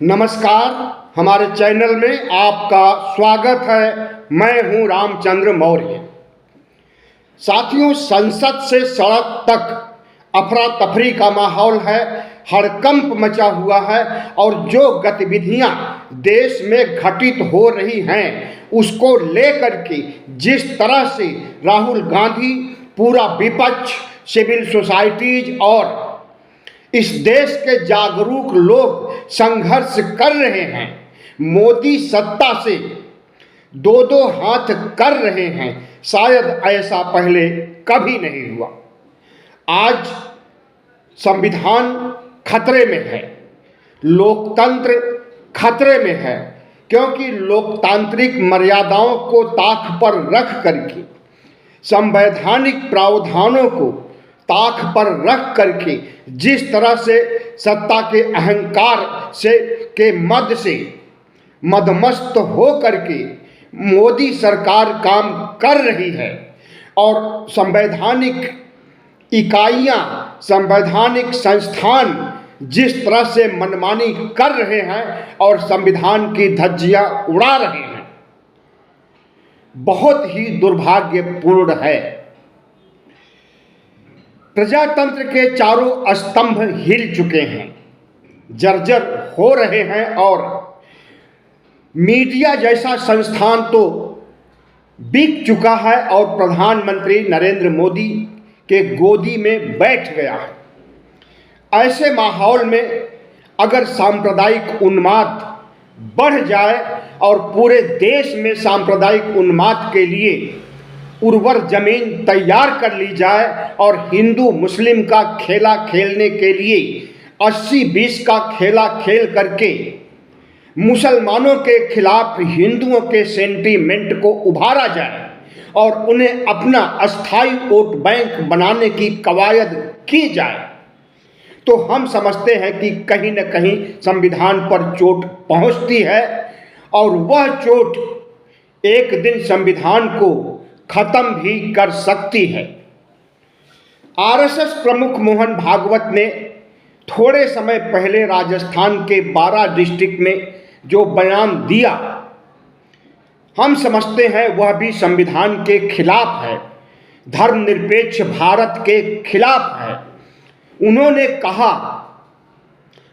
नमस्कार, हमारे चैनल में आपका स्वागत है। मैं हूं रामचंद्र मौर्य। साथियों, संसद से सड़क तक अफरा तफरी का माहौल है, हड़कंप मचा हुआ है और जो गतिविधियां देश में घटित हो रही हैं उसको लेकर के जिस तरह से राहुल गांधी, पूरा विपक्ष, सिविल सोसाइटीज और इस देश के जागरूक लोग संघर्ष कर रहे हैं, मोदी सत्ता से दो दो हाथ कर रहे हैं, शायद ऐसा पहले कभी नहीं हुआ। आज संविधान खतरे में है, लोकतंत्र खतरे में है, क्योंकि लोकतांत्रिक मर्यादाओं को ताक पर रख करके, संवैधानिक प्रावधानों को ताक पर रख करके जिस तरह से सत्ता के अहंकार से के मद से मदमस्त हो करके मोदी सरकार काम कर रही है और संवैधानिक इकाइयां, संवैधानिक संस्थान जिस तरह से मनमानी कर रहे हैं और संविधान की धज्जियां उड़ा रहे हैं, बहुत ही दुर्भाग्यपूर्ण है। प्रजातंत्र के चारों स्तंभ हिल चुके हैं, जर्जर हो रहे हैं और मीडिया जैसा संस्थान तो बिक चुका है और प्रधानमंत्री नरेंद्र मोदी के गोदी में बैठ गया है। ऐसे माहौल में अगर सांप्रदायिक उन्माद बढ़ जाए और पूरे देश में सांप्रदायिक उन्माद के लिए उर्वर जमीन तैयार कर ली जाए और हिंदू मुस्लिम का खेला खेलने के लिए 80-20 का खेला खेल करके मुसलमानों के खिलाफ हिंदुओं के सेंटीमेंट को उभारा जाए और उन्हें अपना अस्थायी वोट बैंक बनाने की कवायद की जाए, तो हम समझते हैं कि कहीं न कहीं संविधान पर चोट पहुंचती है और वह चोट एक दिन संविधान को खत्म भी कर सकती है। आरएसएस प्रमुख मोहन भागवत ने थोड़े समय पहले राजस्थान के 12 डिस्ट्रिक्ट में जो बयान दिया, हम समझते हैं वह भी संविधान के खिलाफ है, धर्मनिरपेक्ष भारत के खिलाफ है। उन्होंने कहा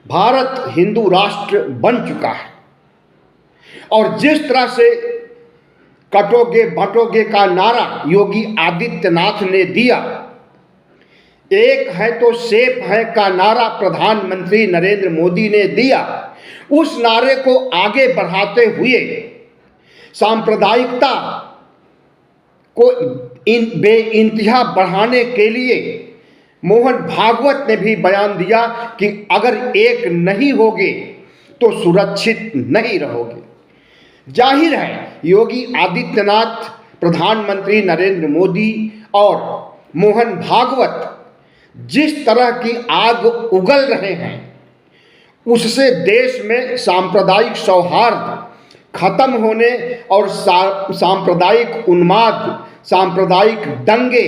भारत हिंदू राष्ट्र बन चुका है और जिस तरह से कटोगे बटोगे का नारा योगी आदित्यनाथ ने दिया, एक है तो सेफ है का नारा प्रधानमंत्री नरेंद्र मोदी ने दिया, उस नारे को आगे बढ़ाते हुए सांप्रदायिकता को बेइंतहा बढ़ाने के लिए मोहन भागवत ने भी बयान दिया कि अगर एक नहीं होगे तो सुरक्षित नहीं रहोगे। जाहिर है योगी आदित्यनाथ, प्रधानमंत्री नरेंद्र मोदी और मोहन भागवत जिस तरह की आग उगल रहे हैं उससे देश में सांप्रदायिक सौहार्द खत्म होने और सांप्रदायिक उन्माद, सांप्रदायिक दंगे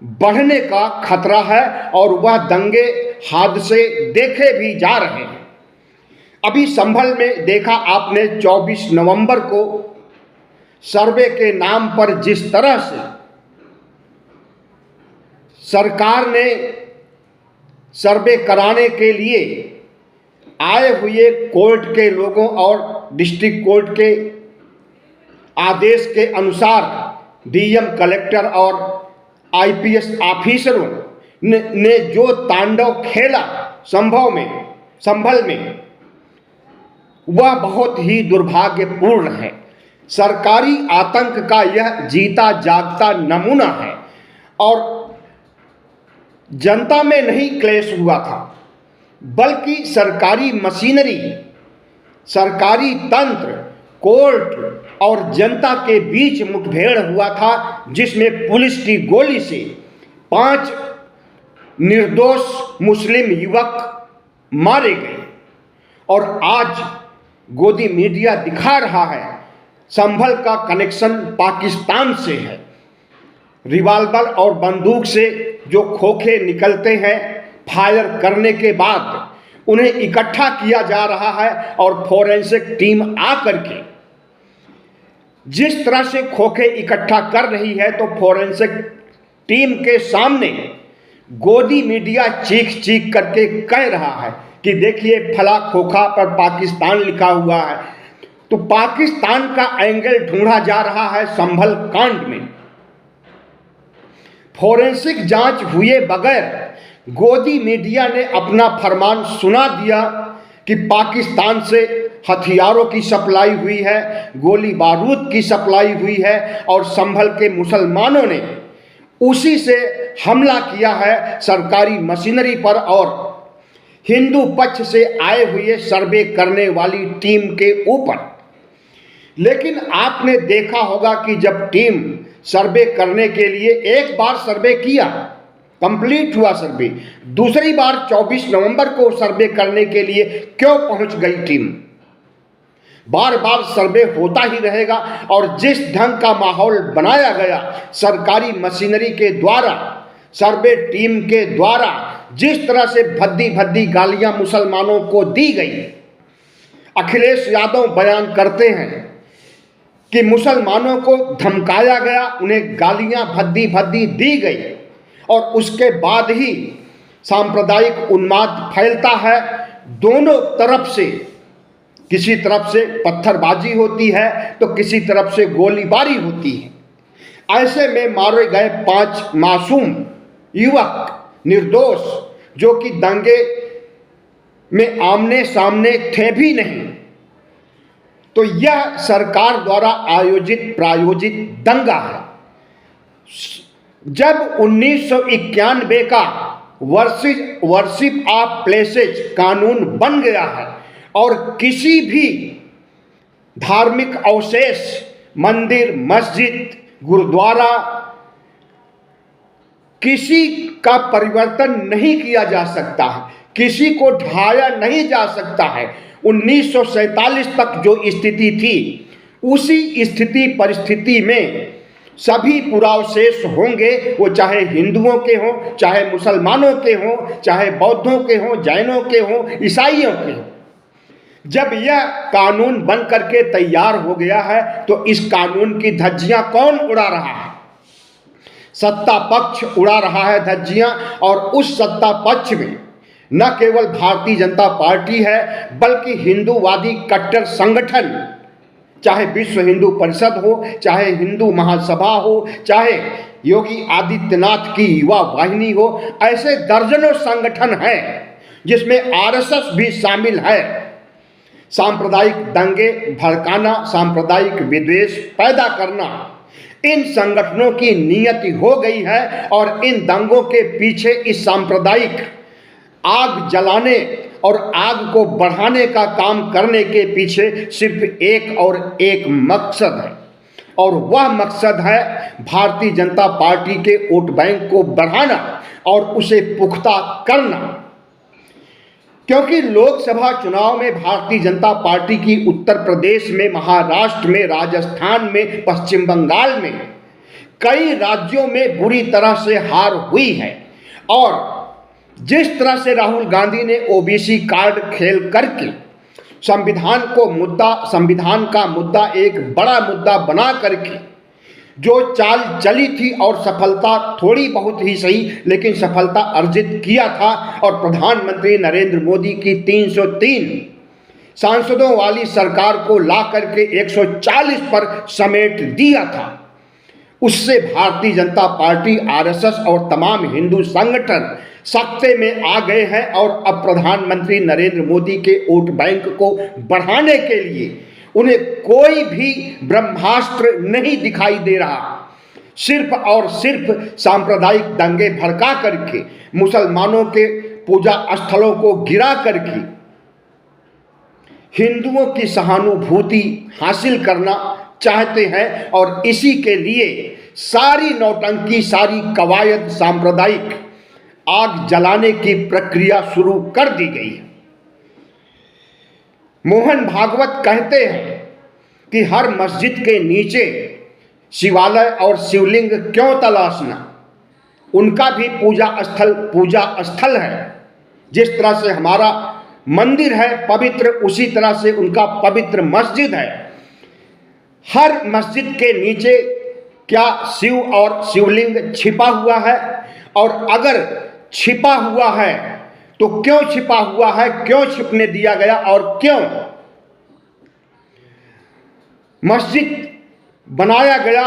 बढ़ने का खतरा है और वह दंगे हादसे देखे भी जा रहे हैं। अभी संभल में देखा आपने 24 नवंबर को सर्वे के नाम पर जिस तरह से सरकार ने सर्वे कराने के लिए आए हुए कोर्ट के लोगों और डिस्ट्रिक्ट कोर्ट के आदेश के अनुसार डीएम, कलेक्टर और आईपीएस ऑफिसरों ने जो तांडव खेला संभल में, वह बहुत ही दुर्भाग्यपूर्ण है। सरकारी आतंक का यह जीता जागता नमूना है और जनता में नहीं क्लेश हुआ था, बल्कि सरकारी मशीनरी, सरकारी तंत्र, कोर्ट और जनता के बीच मुठभेड़ हुआ था, जिसमें पुलिस की गोली से 5 निर्दोष मुस्लिम युवक मारे गए। और आज गोदी मीडिया दिखा रहा है संभल का कनेक्शन पाकिस्तान से है। रिवाल्वर और बंदूक से जो खोखे निकलते हैं फायर करने के बाद उन्हें इकट्ठा किया जा रहा है और फोरेंसिक टीम आकर के जिस तरह से खोखे इकट्ठा कर रही है, तो फोरेंसिक टीम के सामने गोदी मीडिया चीख चीख करके कह रहा है कि देखिए फला खोखा पर पाकिस्तान लिखा हुआ है। तो पाकिस्तान का एंगल ढूंढा जा रहा है संभल कांड में। फोरेंसिक जांच हुए बगैर गोदी मीडिया ने अपना फरमान सुना दिया कि पाकिस्तान से हथियारों की सप्लाई हुई है, गोली बारूद की सप्लाई हुई है और संभल के मुसलमानों ने उसी से हमला किया है सरकारी मशीनरी पर और हिंदू पक्ष से आए हुए सर्वे करने वाली टीम के ऊपर। लेकिन आपने देखा होगा कि जब टीम सर्वे करने के लिए एक बार सर्वे किया, कंप्लीट हुआ सर्वे, दूसरी बार 24 नवंबर को सर्वे करने के लिए क्यों पहुंच गई टीम? बार बार सर्वे होता ही रहेगा और जिस ढंग का माहौल बनाया गया सरकारी मशीनरी के द्वारा, सर्वे टीम के द्वारा, जिस तरह से भद्दी भद्दी गालियां मुसलमानों को दी गई। अखिलेश यादव बयान करते हैं कि मुसलमानों को धमकाया गया, उन्हें गालियां भद्दी भद्दी दी गई और उसके बाद ही सांप्रदायिक उन्माद फैलता है। दोनों तरफ से, किसी तरफ से पत्थरबाजी होती है तो किसी तरफ से गोलीबारी होती है। ऐसे में मारे गए 5 मासूम युवक निर्दोष जो कि दंगे में आमने सामने थे भी नहीं। तो यह सरकार द्वारा आयोजित प्रायोजित दंगा है। जब 1991 का वर्शिप ऑफ प्लेसेज कानून बन गया है और किसी भी धार्मिक अवशेष, मंदिर, मस्जिद, गुरुद्वारा, किसी का परिवर्तन नहीं किया जा सकता है, किसी को ढाया नहीं जा सकता है। 1947 तक जो स्थिति थी उसी स्थिति परिस्थिति में सभी पुरावशेष होंगे, वो चाहे हिंदुओं के हों, चाहे मुसलमानों के हों, चाहे बौद्धों के हों, जैनों के हों, ईसाइयों के हों। जब यह कानून बन करके तैयार हो गया है तो इस कानून की धज्जियां कौन उड़ा रहा है? सत्ता पक्ष उड़ा रहा है धज्जियां। और उस सत्ता पक्ष में न केवल भारतीय जनता पार्टी है बल्कि हिंदूवादी कट्टर संगठन, चाहे विश्व हिंदू परिषद हो, चाहे हिंदू महासभा हो, चाहे योगी आदित्यनाथ की युवा वाहिनी हो, ऐसे दर्जनों संगठन हैं जिसमें आरएसएस भी शामिल है। सांप्रदायिक दंगे भड़काना, सांप्रदायिक विद्वेष पैदा करना इन संगठनों की नियति हो गई है और इन दंगों के पीछे इस सांप्रदायिक आग जलाने और आग को बढ़ाने का काम करने के पीछे सिर्फ एक और एक मकसद है और वह मकसद है भारतीय जनता पार्टी के वोट बैंक को बढ़ाना और उसे पुख्ता करना। क्योंकि लोकसभा चुनाव में भारतीय जनता पार्टी की उत्तर प्रदेश में, महाराष्ट्र में, राजस्थान में, पश्चिम बंगाल में, कई राज्यों में बुरी तरह से हार हुई है और जिस तरह से राहुल गांधी ने ओबीसी कार्ड खेल करके संविधान का मुद्दा एक बड़ा मुद्दा बना करके जो चाल चली थी और सफलता थोड़ी बहुत ही सही लेकिन सफलता अर्जित किया था और प्रधानमंत्री नरेंद्र मोदी की 303 सांसदों वाली सरकार को ला करके 140 पर समेट दिया था, उससे भारतीय जनता पार्टी, आरएसएस और तमाम हिंदू संगठन सत्ते में आ गए हैं और अब प्रधानमंत्री नरेंद्र मोदी के वोट बैंक को बढ़ाने के लिए उन्हें कोई भी ब्रह्मास्त्र नहीं दिखाई दे रहा। सिर्फ और सिर्फ सांप्रदायिक दंगे भड़का करके, मुसलमानों के पूजा स्थलों को गिरा करके हिंदुओं की सहानुभूति हासिल करना चाहते हैं और इसी के लिए सारी नौटंकी, सारी कवायद, सांप्रदायिक आग जलाने की प्रक्रिया शुरू कर दी गई है। मोहन भागवत कहते हैं कि हर मस्जिद के नीचे शिवालय और शिवलिंग क्यों तलाशना, उनका भी पूजा स्थल है। जिस तरह से हमारा मंदिर है पवित्र, उसी तरह से उनका पवित्र मस्जिद है। हर मस्जिद के नीचे क्या शिव और शिवलिंग छिपा हुआ है? और अगर छिपा हुआ है तो क्यों छिपा हुआ है, क्यों छिपने दिया गया और क्यों मस्जिद बनाया गया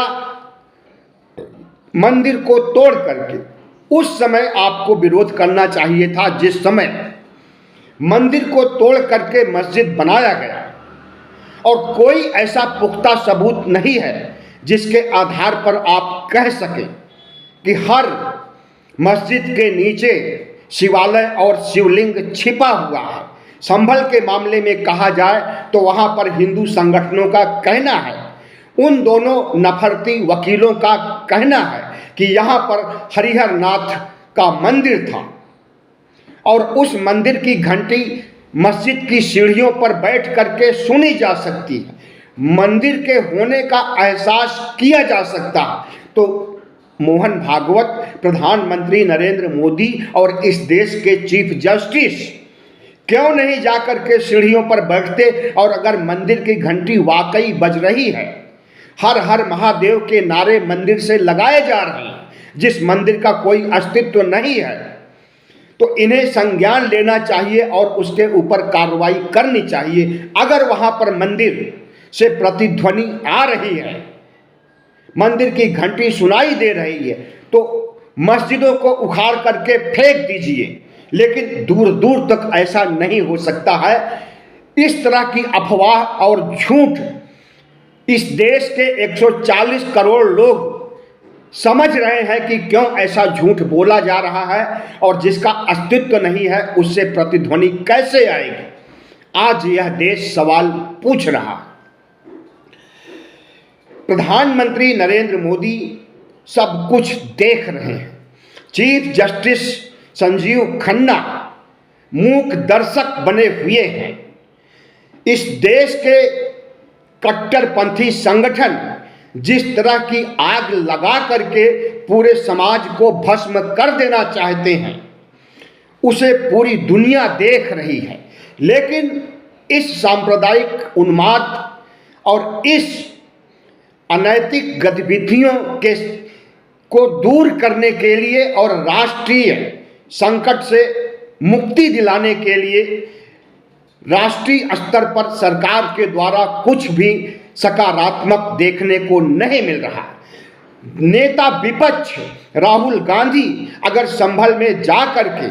मंदिर को तोड़ करके? उस समय आपको विरोध करना चाहिए था, जिस समय मंदिर को तोड़ करके मस्जिद बनाया गया और कोई ऐसा पुख्ता सबूत नहीं है जिसके आधार पर आप कह सकें कि हर मस्जिद के नीचे शिवालय और शिवलिंग छिपा हुआ है। संभल के मामले में कहा जाए तो वहां पर हिंदू संगठनों का कहना है, उन दोनों नफरती वकीलों का कहना है कि यहाँ पर हरिहर नाथ का मंदिर था और उस मंदिर की घंटी मस्जिद की सीढ़ियों पर बैठ करके सुनी जा सकती है, मंदिर के होने का एहसास किया जा सकता है। तो मोहन भागवत, प्रधानमंत्री नरेंद्र मोदी और इस देश के चीफ जस्टिस क्यों नहीं जाकर के सीढ़ियों पर बैठते? और अगर मंदिर की घंटी वाकई बज रही है, हर हर महादेव के नारे मंदिर से लगाए जा रहे हैं, जिस मंदिर का कोई अस्तित्व नहीं है, तो इन्हें संज्ञान लेना चाहिए और उसके ऊपर कार्रवाई करनी चाहिए। अगर वहां पर मंदिर से प्रतिध्वनि आ रही है, मंदिर की घंटी सुनाई दे रही है, तो मस्जिदों को उखाड़ करके फेंक दीजिए, लेकिन दूर दूर तक ऐसा नहीं हो सकता है। इस तरह की अफवाह और झूठ इस देश के 140 करोड़ लोग समझ रहे हैं कि क्यों ऐसा झूठ बोला जा रहा है, और जिसका अस्तित्व नहीं है उससे प्रतिध्वनि कैसे आएगी? आज यह देश सवाल पूछ रहा है। प्रधानमंत्री नरेंद्र मोदी सब कुछ देख रहे हैं। चीफ जस्टिस संजीव खन्ना मूक दर्शक बने हुए हैं। इस देश के कट्टरपंथी संगठन जिस तरह की आग लगा करके पूरे समाज को भस्म कर देना चाहते हैं, उसे पूरी दुनिया देख रही है। लेकिन इस सांप्रदायिक उन्माद और इस अनैतिक गतिविधियों को दूर करने के लिए और राष्ट्रीय संकट से मुक्ति दिलाने के लिए राष्ट्रीय स्तर पर सरकार के द्वारा कुछ भी सकारात्मक देखने को नहीं मिल रहा। नेता विपक्ष राहुल गांधी अगर संभल में जा करके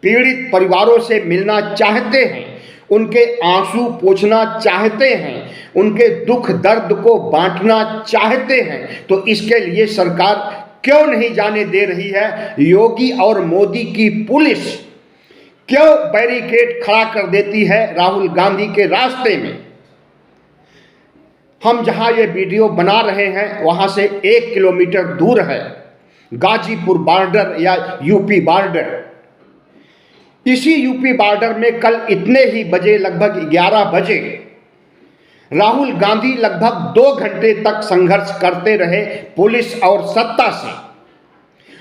पीड़ित परिवारों से मिलना चाहते हैं, उनके आंसू पोंछना चाहते हैं, उनके दुख दर्द को बांटना चाहते हैं, तो इसके लिए सरकार क्यों नहीं जाने दे रही है? योगी और मोदी की पुलिस क्यों बैरिकेड खड़ा कर देती है राहुल गांधी के रास्ते में? हम जहां ये वीडियो बना रहे हैं वहां से 1 किलोमीटर दूर है गाजीपुर बॉर्डर या यूपी बॉर्डर। इसी यूपी बॉर्डर में कल इतने ही बजे, लगभग 11 बजे, राहुल गांधी लगभग 2 घंटे तक संघर्ष करते रहे पुलिस और सत्ता से,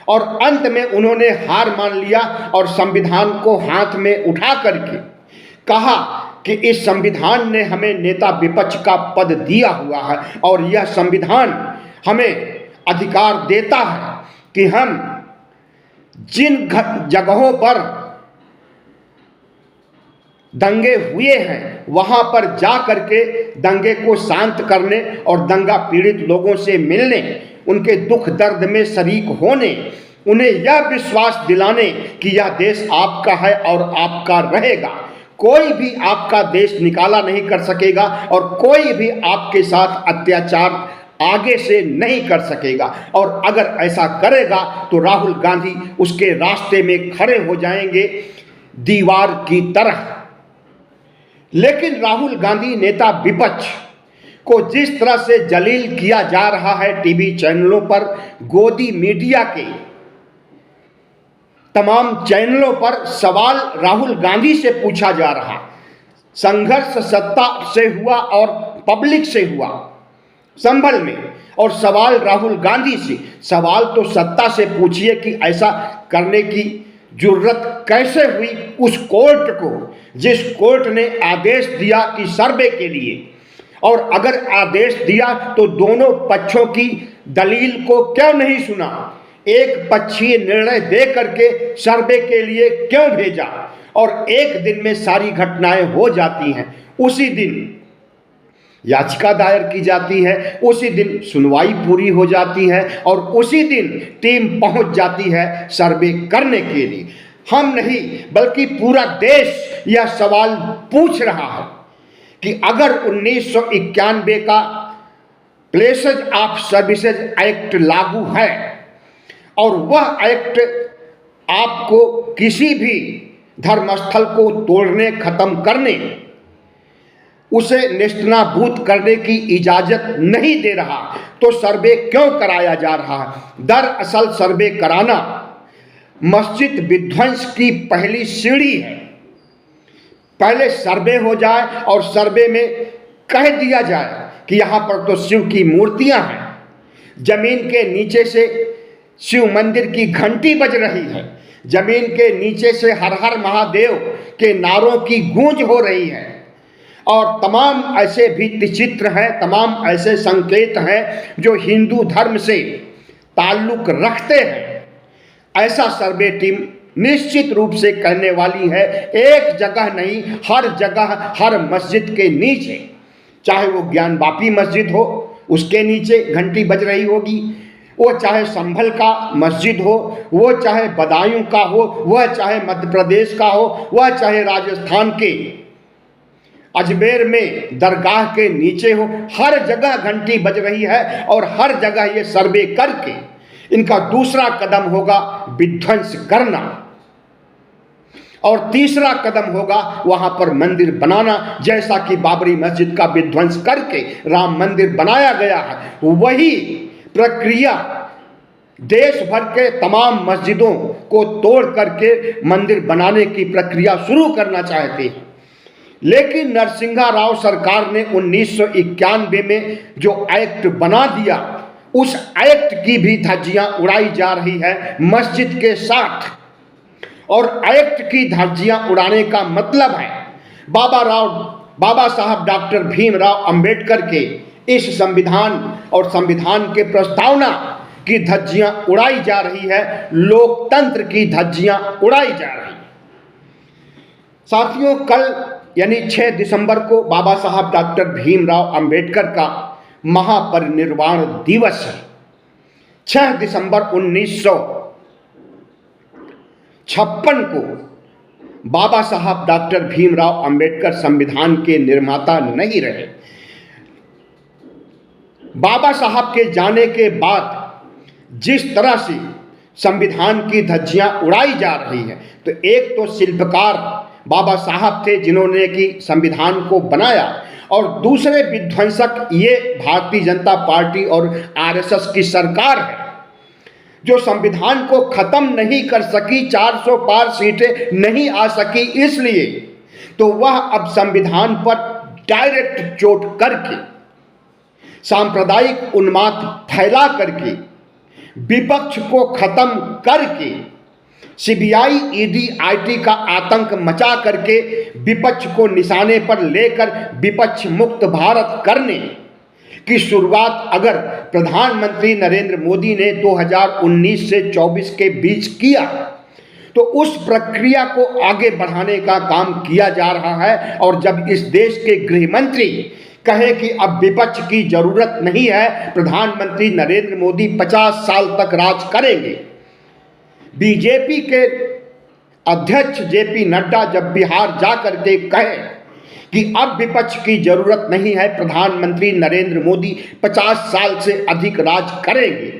और अंत में उन्होंने हार मान लिया और संविधान को हाथ में उठा करके कहा कि इस संविधान ने हमें नेता विपक्ष का पद दिया हुआ है और यह संविधान हमें अधिकार देता है कि हम जिन जगहों पर दंगे हुए हैं वहां पर जा करके दंगे को शांत करने और दंगा पीड़ित लोगों से मिलने, उनके दुख दर्द में शरीक होने, उन्हें यह विश्वास दिलाने कि यह देश आपका है और आपका रहेगा। कोई भी आपका देश निकाला नहीं कर सकेगा और कोई भी आपके साथ अत्याचार आगे से नहीं कर सकेगा, और अगर ऐसा करेगा तो राहुल गांधी उसके रास्ते में खड़े हो जाएंगे दीवार की तरह। लेकिन राहुल गांधी नेता विपक्ष को जिस तरह से जलील किया जा रहा है टीवी चैनलों पर, गोदी मीडिया के तमाम चैनलों पर सवाल राहुल गांधी से पूछा जा रहा। संघर्ष सत्ता से हुआ और पब्लिक से हुआ संभल में, और सवाल राहुल गांधी से। सवाल तो सत्ता से पूछिए कि ऐसा करने की जरूरत कैसे हुई उस कोर्ट को, जिस कोर्ट ने आदेश दिया कि सर्वे के लिए, और अगर आदेश दिया तो दोनों पक्षों की दलील को क्यों नहीं सुना, एक पक्षीय निर्णय दे करके सर्वे के लिए क्यों भेजा, और एक दिन में सारी घटनाएं हो जाती हैं। उसी दिन याचिका दायर की जाती है, उसी दिन सुनवाई पूरी हो जाती है और उसी दिन टीम पहुंच जाती है सर्वे करने के लिए। हम नहीं बल्कि पूरा देश यह सवाल पूछ रहा है कि अगर 1991 का प्लेसेस ऑफ सर्विसेज एक्ट लागू है और वह एक्ट आपको किसी भी धर्मस्थल को तोड़ने, खत्म करने, उसे नेस्तनाबूद करने की इजाजत नहीं दे रहा, तो सर्वे क्यों कराया जा रहा है? दरअसल सर्वे कराना मस्जिद विध्वंस की पहली सीढ़ी है। पहले सर्वे हो जाए और सर्वे में कह दिया जाए कि यहाँ पर तो शिव की मूर्तियां हैं, जमीन के नीचे से शिव मंदिर की घंटी बज रही है, जमीन के नीचे से हर हर महादेव के नारों की गूंज हो रही है, और तमाम ऐसे भित्ति चित्र हैं, तमाम ऐसे संकेत हैं जो हिंदू धर्म से ताल्लुक रखते हैं। ऐसा सर्वे टीम निश्चित रूप से कहने वाली है, एक जगह नहीं, हर जगह, हर मस्जिद के नीचे, चाहे वो ज्ञानवापी मस्जिद हो उसके नीचे घंटी बज रही होगी, वो चाहे संभल का मस्जिद हो, वो चाहे बदायूं का हो, वह चाहे मध्य प्रदेश का हो, वह चाहे राजस्थान के अजमेर में दरगाह के नीचे हो, हर जगह घंटी बज रही है और हर जगह ये सर्वे करके इनका दूसरा कदम होगा विध्वंस करना, और तीसरा कदम होगा वहां पर मंदिर बनाना। जैसा कि बाबरी मस्जिद का विध्वंस करके राम मंदिर बनाया गया है, वही प्रक्रिया देश भर के तमाम मस्जिदों को तोड़ करके मंदिर बनाने की प्रक्रिया शुरू करना चाहते हैं। लेकिन नरसिंहा राव सरकार ने 1991 में जो एक्ट बना दिया, उस एक्ट की भी धज्जियां उड़ाई जा रही है मस्जिद के साथ, और एक्ट की धज्जियां उड़ाने का मतलब है बाबा साहब डॉक्टर भीमराव अंबेडकर के इस संविधान और संविधान के प्रस्तावना की धज्जियां उड़ाई जा रही है, लोकतंत्र की धज्जियां उड़ाई जा रही है। साथियों, कल यानी 6 दिसंबर को बाबा साहब डॉक्टर भीमराव अंबेडकर का महापरिनिर्वाण दिवस है। 6 दिसंबर 1956 को बाबा साहब डॉक्टर भीमराव अंबेडकर संविधान के निर्माता नहीं रहे। बाबा साहब के जाने के बाद जिस तरह से संविधान की धज्जियां उड़ाई जा रही है, तो एक तो शिल्पकार बाबा साहब थे जिन्होंने कि संविधान को बनाया, और दूसरे विध्वंसक ये भारतीय जनता पार्टी और आरएसएस की सरकार है जो संविधान को खत्म नहीं कर सकी, 400 पार सीटें नहीं आ सकी, इसलिए तो वह अब संविधान पर डायरेक्ट चोट करके, सांप्रदायिक उन्माद फैला करके, विपक्ष को खत्म करके, सीबीआई, ईडी, आईटी का आतंक मचा करके विपक्ष को निशाने पर लेकर विपक्ष मुक्त भारत करने की शुरुआत अगर प्रधानमंत्री नरेंद्र मोदी ने 2019 से 24 के बीच किया, तो उस प्रक्रिया को आगे बढ़ाने का काम किया जा रहा है। और जब इस देश के गृह मंत्री कहे कि अब विपक्ष की जरूरत नहीं है, प्रधानमंत्री नरेंद्र मोदी 50 साल तक राज करेंगे। बीजेपी के अध्यक्ष जेपी नड्डा जब बिहार जाकर के कहे कि अब विपक्ष की जरूरत नहीं है, प्रधानमंत्री नरेंद्र मोदी 50 साल से अधिक राज करेंगे,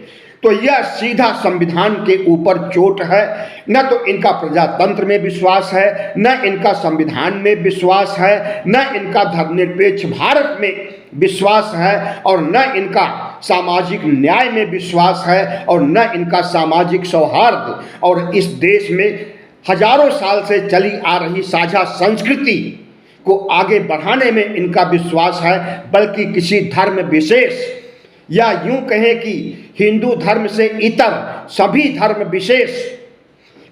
तो यह सीधा संविधान के ऊपर चोट है। न तो इनका प्रजातंत्र में विश्वास है, न इनका संविधान में विश्वास है, न इनका धर्मनिरपेक्ष भारत में विश्वास है, और न इनका सामाजिक न्याय में विश्वास है, और न इनका सामाजिक सौहार्द और इस देश में हजारों साल से चली आ रही साझा संस्कृति को आगे बढ़ाने में इनका विश्वास है, बल्कि किसी धर्म विशेष, या यूं कहें कि हिंदू धर्म से इतर सभी धर्म विशेष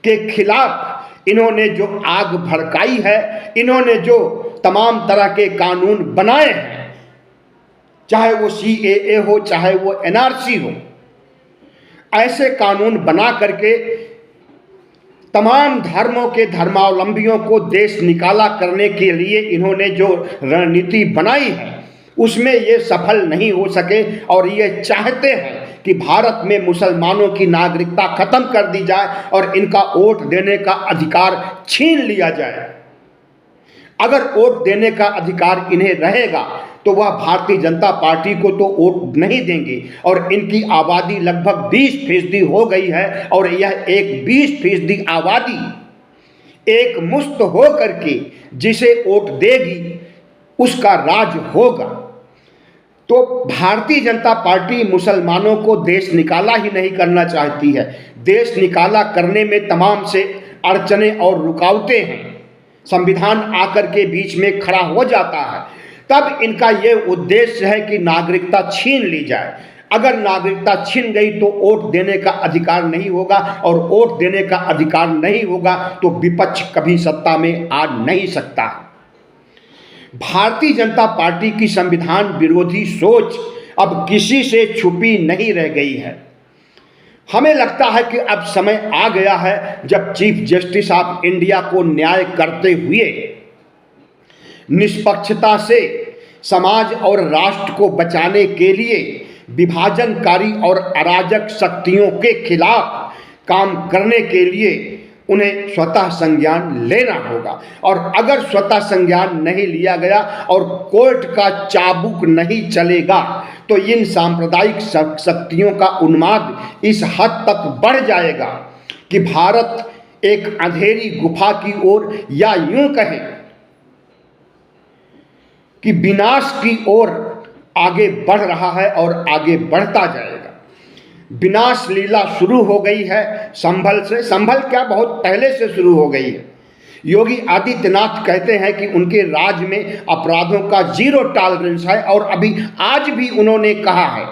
के खिलाफ इन्होंने जो आग भड़काई है, इन्होंने जो तमाम तरह के कानून बनाए हैं, चाहे वो CAA हो, चाहे वो NRC हो, ऐसे कानून बना करके तमाम धर्मों के धर्मावलंबियों को देश निकाला करने के लिए इन्होंने जो रणनीति बनाई है उसमें ये सफल नहीं हो सके और ये चाहते हैं कि भारत में मुसलमानों की नागरिकता खत्म कर दी जाए और इनका वोट देने का अधिकार छीन लिया जाए। अगर वोट देने का अधिकार इन्हें रहेगा तो वह भारतीय जनता पार्टी को तो वोट नहीं देंगे और इनकी आबादी लगभग 20% हो गई है और यह एक 20% आबादी एक मुश्त हो करके जिसे वोट देगी उसका राज होगा। तो भारतीय जनता पार्टी मुसलमानों को देश निकाला ही नहीं करना चाहती है। देश निकाला करने में तमाम से अड़चनें और रुकावटें हैं, संविधान आकर के बीच में खड़ा हो जाता है, तब इनका यह उद्देश्य है कि नागरिकता छीन ली जाए। अगर नागरिकता छीन गई तो वोट देने का अधिकार नहीं होगा और वोट देने का अधिकार नहीं होगा तो विपक्ष कभी सत्ता में आ नहीं सकता। भारतीय जनता पार्टी की संविधान विरोधी सोच अब किसी से छुपी नहीं रह गई है। हमें लगता है कि अब समय आ गया है जब चीफ जस्टिस ऑफ इंडिया को न्याय करते हुए निष्पक्षता से समाज और राष्ट्र को बचाने के लिए विभाजनकारी और अराजक शक्तियों के खिलाफ काम करने के लिए उन्हें स्वतः संज्ञान लेना होगा। और अगर स्वतः संज्ञान नहीं लिया गया और कोर्ट का चाबुक नहीं चलेगा तो इन सांप्रदायिक शक्तियों का उन्माद इस हद तक बढ़ जाएगा कि भारत एक अंधेरी गुफा की ओर या यूं कहें कि विनाश की ओर आगे बढ़ रहा है और आगे बढ़ता जाएगा। विनाश लीला शुरू हो गई है संभल से। संभल क्या, बहुत पहले से शुरू हो गई है। योगी आदित्यनाथ कहते हैं कि उनके राज में अपराधों का 0 टॉलरेंस है और अभी आज भी उन्होंने कहा है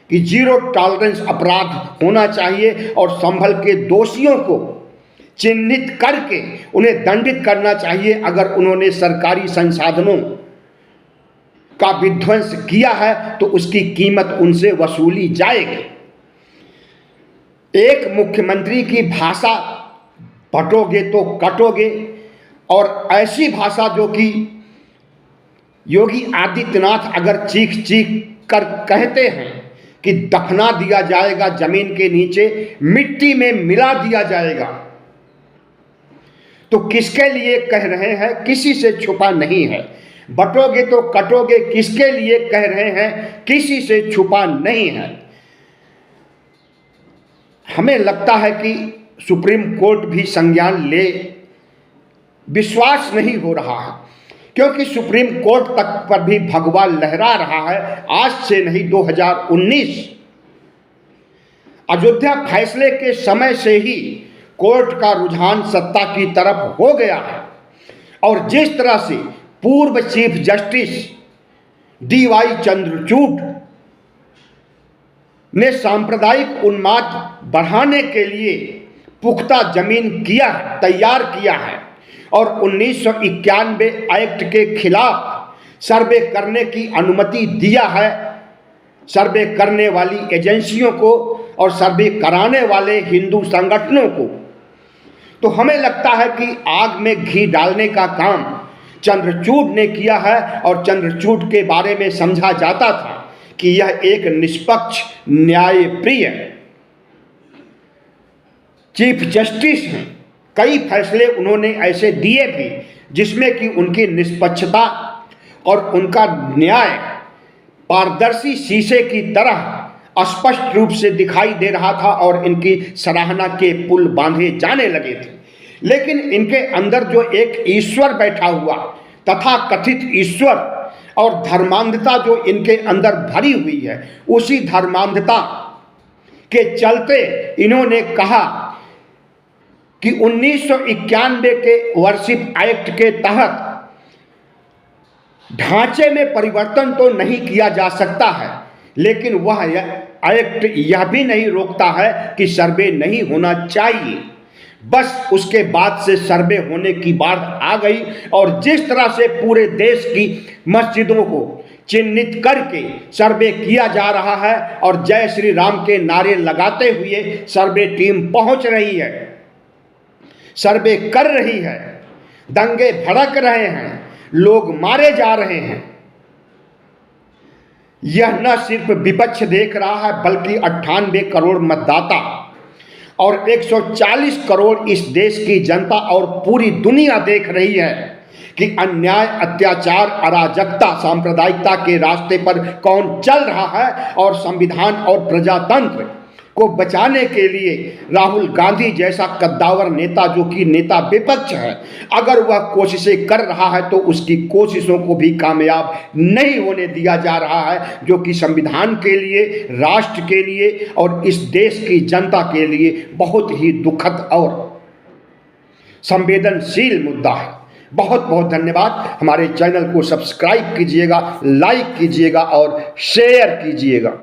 कि 0 टॉलरेंस अपराध होना चाहिए और संभल के दोषियों को चिन्हित करके उन्हें दंडित करना चाहिए। अगर उन्होंने सरकारी संसाधनों का विध्वंस किया है तो उसकी कीमत उनसे वसूली जाएगी। एक मुख्यमंत्री की भाषा पटोगे तो कटोगे और ऐसी भाषा जो कि योगी आदित्यनाथ अगर चीख चीख कर कहते हैं कि दफना दिया जाएगा जमीन के नीचे, मिट्टी में मिला दिया जाएगा, तो किसके लिए कह रहे हैं? किसी से छुपा नहीं है। बटोगे तो कटोगे किसके लिए कह रहे हैं? किसी से छुपा नहीं है। हमें लगता है कि सुप्रीम कोर्ट भी संज्ञान ले, विश्वास नहीं हो रहा है क्योंकि सुप्रीम कोर्ट तक पर भी भगवा लहरा रहा है। आज से नहीं, 2019 अयोध्या फैसले के समय से ही कोर्ट का रुझान सत्ता की तरफ हो गया है और जिस तरह से पूर्व चीफ जस्टिस DY चंद्रचूड़ ने सांप्रदायिक उन्माद बढ़ाने के लिए पुख्ता जमीन तैयार किया है और 1991 एक्ट के खिलाफ सर्वे करने की अनुमति दिया है सर्वे करने वाली एजेंसियों को और सर्वे कराने वाले हिंदू संगठनों को। तो हमें लगता है कि आग में घी डालने का काम चंद्रचूड़ ने किया है और चंद्रचूड़ के बारे में समझा जाता था कि यह एक निष्पक्ष न्यायप्रिय चीफ जस्टिस हैं। कई फैसले उन्होंने ऐसे दिए भी जिसमें कि उनकी निष्पक्षता और उनका न्याय पारदर्शी शीशे की तरह स्पष्ट रूप से दिखाई दे रहा था और इनकी सराहना के पुल बांधे जाने लगे थे। लेकिन इनके अंदर जो एक ईश्वर बैठा हुआ, तथा कथित ईश्वर और धर्मांधता जो इनके अंदर भरी हुई है, उसी धर्मांधता के चलते इन्होंने कहा कि 1991 के वर्शिप एक्ट के तहत ढांचे में परिवर्तन तो नहीं किया जा सकता है, लेकिन वह एक्ट यह भी नहीं रोकता है कि सर्वे नहीं होना चाहिए। बस उसके बाद से सर्वे होने की बात आ गई और जिस तरह से पूरे देश की मस्जिदों को चिन्हित करके सर्वे किया जा रहा है और जय श्री राम के नारे लगाते हुए सर्वे टीम पहुंच रही है, सर्वे कर रही है, दंगे भड़क रहे हैं, लोग मारे जा रहे हैं। यह न सिर्फ विपक्ष देख रहा है बल्कि 98 करोड़ मतदाता और 140 करोड़ इस देश की जनता और पूरी दुनिया देख रही है कि अन्याय, अत्याचार, अराजकता, सांप्रदायिकता के रास्ते पर कौन चल रहा है और संविधान और प्रजातंत्र को बचाने के लिए राहुल गांधी जैसा कद्दावर नेता, जो कि नेता विपक्ष है, अगर वह कोशिशें कर रहा है तो उसकी कोशिशों को भी कामयाब नहीं होने दिया जा रहा है, जो कि संविधान के लिए, राष्ट्र के लिए और इस देश की जनता के लिए बहुत ही दुखद और संवेदनशील मुद्दा है। बहुत बहुत धन्यवाद। हमारे चैनल को सब्सक्राइब कीजिएगा, लाइक कीजिएगा और शेयर कीजिएगा।